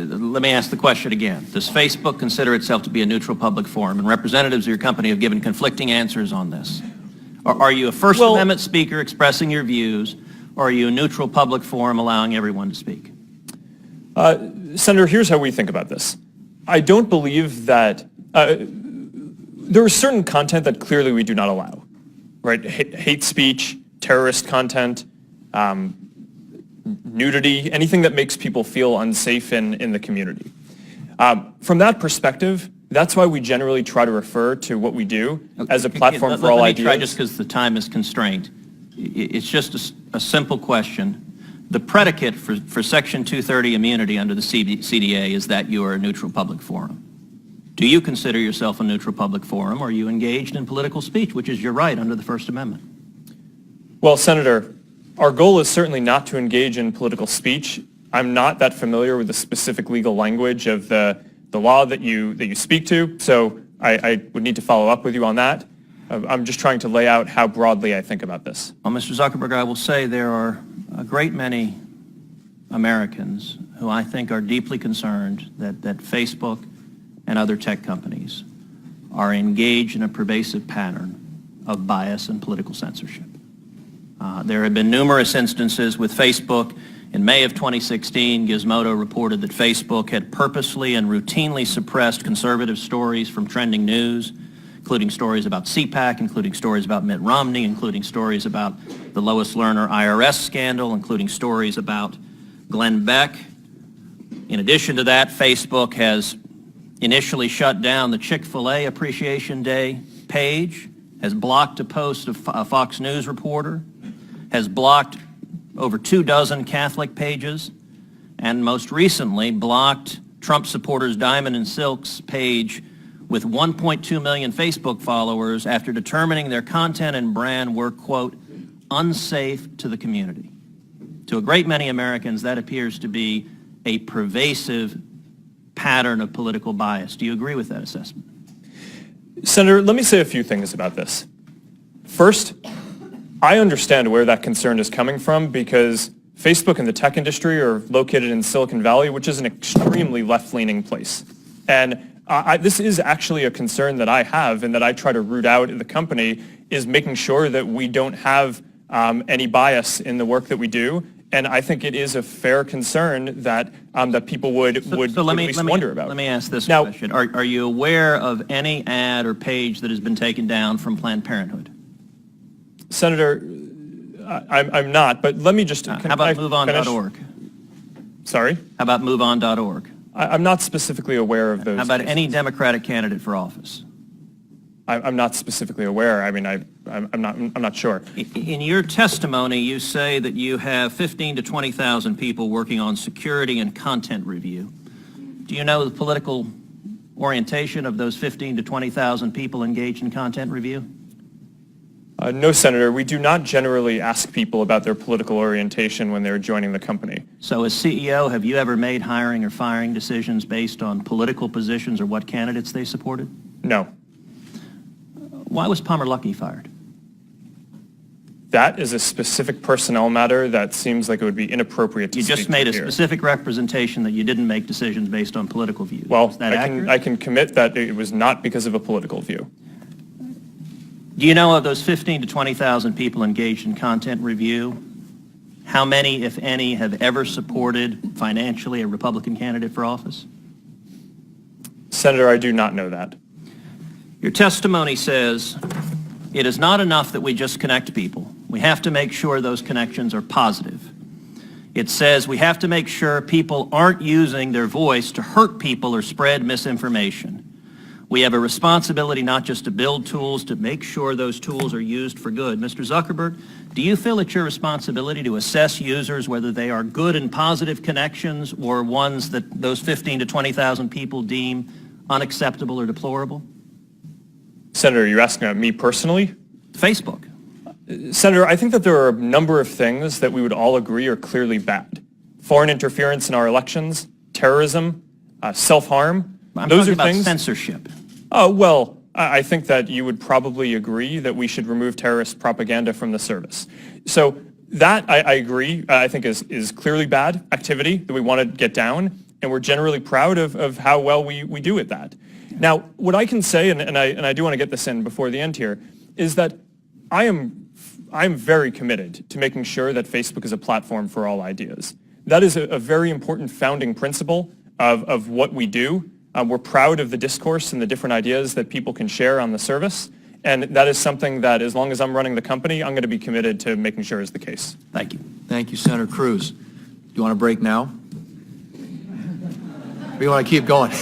let me ask the question again. Does Facebook consider itself to be a neutral public forum? And representatives of your company have given conflicting answers on this. Are you a First Amendment speaker expressing your views, or are you a neutral public forum allowing everyone to speak? Senator, here's how we think about this. I don't believe that there is certain content that clearly we do not allow, right? Hate speech, terrorist content, nudity, anything that makes people feel unsafe in the community. From that perspective, that's why we generally try to refer to what we do as a platform for all ideas. Let me try, just because the time is constrained. It's just a simple question. The predicate for Section 230 immunity under the CDA is that you are a neutral public forum. Do you consider yourself a neutral public forum, or are you engaged in political speech, which is your right under the First Amendment? Well, Senator, our goal is certainly not to engage in political speech. I'm not that familiar with the specific legal language of the law that you speak to, so I would need to follow up with you on that. I'm just trying to lay out how broadly I think about this. Well, Mr. Zuckerberg, I will say there are a great many Americans who I think are deeply concerned that Facebook and other tech companies are engaged in a pervasive pattern of bias and political censorship. There have been numerous instances with Facebook. In May of 2016, Gizmodo reported that Facebook had purposely and routinely suppressed conservative stories from trending news, including stories about CPAC, including stories about Mitt Romney, including stories about the Lois Lerner IRS scandal, including stories about Glenn Beck. In addition to that, Facebook has initially shut down the Chick-fil-A Appreciation Day page, has blocked a post of a Fox News reporter, has blocked over 24 Catholic pages, and most recently blocked Trump supporters Diamond and Silk's page with 1.2 million Facebook followers after determining their content and brand were, quote, unsafe to the community. To a great many Americans, that appears to be a pervasive pattern of political bias. Do you agree with that assessment? Senator, let me say a few things about this. First, I understand where that concern is coming from because Facebook and the tech industry are located in Silicon Valley, which is an extremely left-leaning place. And this is actually a concern that I have and that I try to root out in the company, is making sure that we don't have any bias in the work that we do. And I think it is a fair concern that that people would at least wonder about. Let me ask this question. Are you aware of any ad or page that has been taken down from Planned Parenthood? Senator, I'm not, but let me just... How about MoveOn.org? Sorry? How about MoveOn.org? I'm not specifically aware of those. How about cases. any Democratic candidate for office? I'm not specifically aware. I mean, I'm not sure. In your testimony, you say that you have 15 to 20,000 people working on security and content review. Do you know the political orientation of those 15 to 20,000 people engaged in content review? No, Senator. We do not generally ask people about their political orientation when they're joining the company. So as CEO, have you ever made hiring or firing decisions based on political positions or what candidates they supported? No. Why was Palmer Luckey fired? That is a specific personnel matter that seems like it would be inappropriate to speak to here. You just made a specific representation that you didn't make decisions based on political views. Well, is that accurate? I can commit that it was not because of a political view. Do you know of those 15 to 20,000 people engaged in content review, how many, if any, have ever supported financially a Republican candidate for office? Senator, I do not know that. Your testimony says it is not enough that we just connect people. We have to make sure those connections are positive. It says we have to make sure people aren't using their voice to hurt people or spread misinformation. We have a responsibility not just to build tools, to make sure those tools are used for good. Mr. Zuckerberg, do you feel it's your responsibility to assess users whether they are good and positive connections or ones that those 15 to 20,000 people deem unacceptable or deplorable? Senator, you're asking about me personally? Facebook. Senator, I think that there are a number of things that we would all agree are clearly bad. Foreign interference in our elections, terrorism, self-harm. I'm talking about censorship. Oh, well, I think that you would probably agree that we should remove terrorist propaganda from the service. So that, I agree, I think is clearly bad activity that we want to get down. and we're generally proud of how well we do at that. Now, what I can say, and I do want to get this in before the end here, is that I am very committed to making sure that Facebook is a platform for all ideas. That is a very important founding principle of what we do. We're proud of the discourse and the different ideas that people can share on the service, and that is something that, as long as I'm running the company, I'm going to be committed to making sure is the case. Thank you. Thank you, Senator Cruz. Do you want to break now? Or you want to keep going?